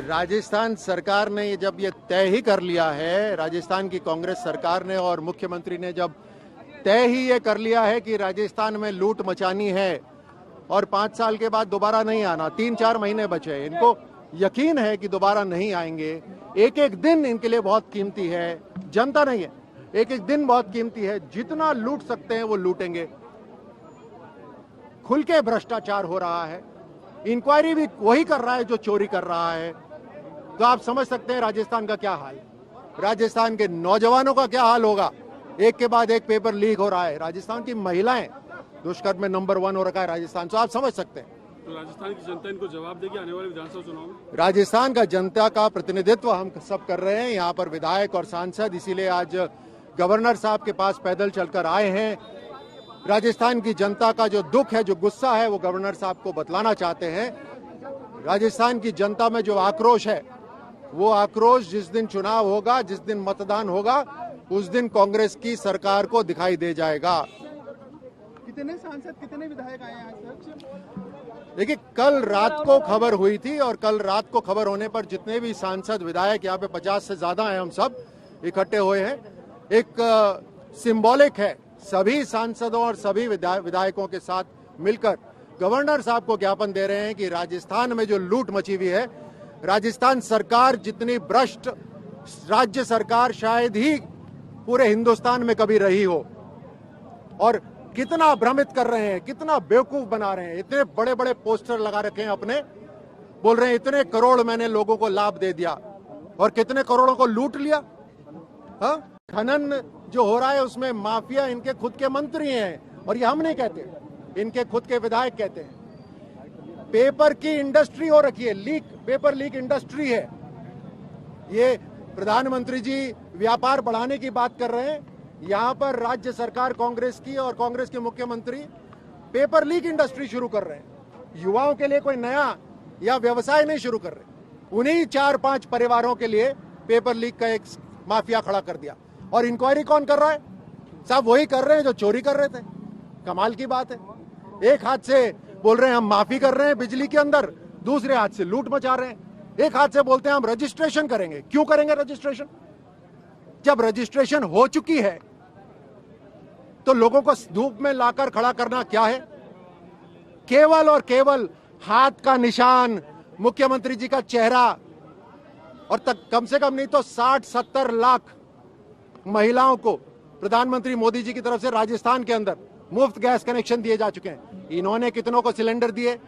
राजस्थान सरकार ने जब ये तय ही कर लिया है, राजस्थान की कांग्रेस सरकार ने और मुख्यमंत्री ने जब तय ही ये कर लिया है कि राजस्थान में लूट मचानी है और 5 साल के बाद दोबारा नहीं आना, 3-4 महीने बचे, इनको यकीन है कि दोबारा नहीं आएंगे। एक एक दिन इनके लिए बहुत कीमती है, जनता नहीं है, एक एक दिन बहुत कीमती है। जितना लूट सकते हैं वो लूटेंगे। खुल के भ्रष्टाचार हो रहा है, इंक्वायरी भी वही कर रहा है जो चोरी कर रहा है। तो आप समझ सकते हैं राजस्थान का क्या हाल, राजस्थान के नौजवानों का क्या हाल होगा। एक के बाद एक पेपर लीक हो रहा है। राजस्थान की महिलाएं दुष्कर्म में नंबर 1 हो रखा है राजस्थान, तो आप समझ सकते हैं। तो राजस्थान की जनता इनको जवाब देगी आने वाले विधानसभा चुनाव में। राजस्थान का जनता का प्रतिनिधित्व हम सब कर रहे हैं, यहाँ पर विधायक और सांसद, इसीलिए आज गवर्नर साहब के पास पैदल चलकर आए हैं। राजस्थान की जनता का जो दुख है, जो गुस्सा है, वो गवर्नर साहब को बतलाना चाहते हैं। राजस्थान की जनता में जो आक्रोश है, वो आक्रोश जिस दिन चुनाव होगा, जिस दिन मतदान होगा, उस दिन कांग्रेस की सरकार को दिखाई दे जाएगा। कितने सांसद, कितने विधायक आए हैं आज तक? देखिए, कल रात को खबर हुई थी और कल रात को खबर होने पर जितने भी सांसद विधायक, यहाँ पे 50 से ज्यादा हैं, हम सब इकट्ठे हुए हैं। एक सिंबॉलिक है, सभी सांसदों और सभी विधायकों के साथ मिलकर गवर्नर साहब को ज्ञापन दे रहे हैं कि राजस्थान में जो लूट मची हुई है, राजस्थान सरकार जितनी भ्रष्ट राज्य सरकार शायद ही पूरे हिंदुस्तान में कभी रही हो, और कितना भ्रमित कर रहे हैं, कितना बेवकूफ बना रहे हैं। इतने बड़े बड़े पोस्टर लगा रखे हैं अपने, बोल रहे हैं इतने करोड़ मैंने लोगों को लाभ दे दिया, और कितने करोड़ों को लूट लिया। हाँ, खनन जो हो रहा है उसमें माफिया इनके खुद के मंत्री हैं, और ये हम नहीं कहते, इनके खुद के विधायक कहते हैं। पेपर की इंडस्ट्री हो रखी है, लीक, पेपर लीक इंडस्ट्री है ये। प्रधानमंत्री जी व्यापार बढ़ाने की बात कर रहे हैं, यहाँ पर राज्य सरकार कांग्रेस की और कांग्रेस के मुख्यमंत्री पेपर लीक इंडस्ट्री शुरू कर रहे हैं। युवाओं के लिए कोई नया या व्यवसाय नहीं शुरू कर रहे, उन्हीं 4-5 परिवारों के लिए पेपर लीक का एक माफिया खड़ा कर दिया। और इंक्वायरी कौन कर रहा है? साहब वही कर रहे हैं जो चोरी कर रहे थे। कमाल की बात है, एक हाथ से बोल रहे हैं हम माफी कर रहे हैं बिजली के अंदर, दूसरे हाथ से लूट मचा रहे हैं। एक हाथ से बोलते हैं हम रजिस्ट्रेशन करेंगे। क्यों करेंगे रजिस्ट्रेशन? जब रजिस्ट्रेशन हो चुकी है तो लोगों को धूप में लाकर खड़ा करना क्या है? केवल और केवल हाथ का निशान, मुख्यमंत्री जी का चेहरा, और तक कम से कम नहीं तो 60-70 लाख महिलाओं को प्रधानमंत्री मोदी जी की तरफ से राजस्थान के अंदर मुफ्त गैस कनेक्शन दिए जा चुके हैं। इन्होंने कितनों को सिलेंडर दिए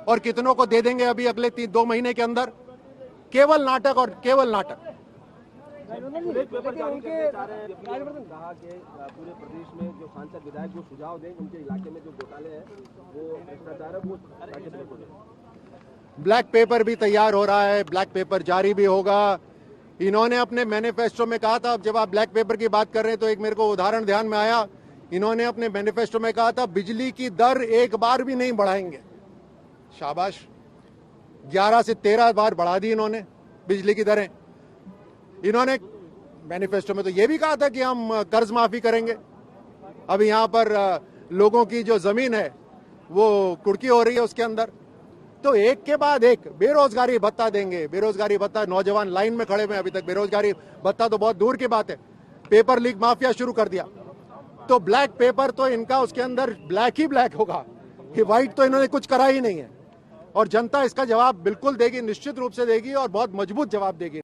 और कितनों को दे देंगे अभी अगले 2 महीने के अंदर। केवल नाटक और केवल नाटक। उनके कहा कि पूरे प्रदेश में जो सांसद विधायक जो सुझाव दें, उनके इलाके में जो घोटाले हैं, वो भ्रष्टाचार है, वो ब्लैक पेपर भी तैयार हो रहा है, ब्लैक पेपर जारी भी होगा। इन्होंने अपने मैनिफेस्टो में कहा था, अब जब आप ब्लैक पेपर की बात कर रहे हैं तो एक मेरे को उदाहरण ध्यान में आया। इन्होंने अपने मैनिफेस्टो में कहा था बिजली की दर एक बार भी नहीं बढ़ाएंगे। शाबाश, 11 से 13 बार बढ़ा दी इन्होंने बिजली की दरें। इन्होंने मैनिफेस्टो में तो ये भी कहा था कि हम कर्ज माफी करेंगे। अब यहाँ पर लोगों की जो जमीन है वो कुर्की हो रही है उसके अंदर। तो एक के बाद एक बेरोजगारी भत्ता देंगे, बेरोजगारी भत्ता, नौजवान लाइन में खड़े हुए अभी तक, बेरोजगारी भत्ता तो बहुत दूर की बात है। पेपर लीक माफिया शुरू कर दिया, तो ब्लैक पेपर तो इनका उसके अंदर ब्लैक ही ब्लैक होगा, कि व्हाइट तो इन्होंने कुछ करा ही नहीं है। और जनता इसका जवाब बिल्कुल देगी, निश्चित रूप से देगी, और बहुत मजबूत जवाब देगी।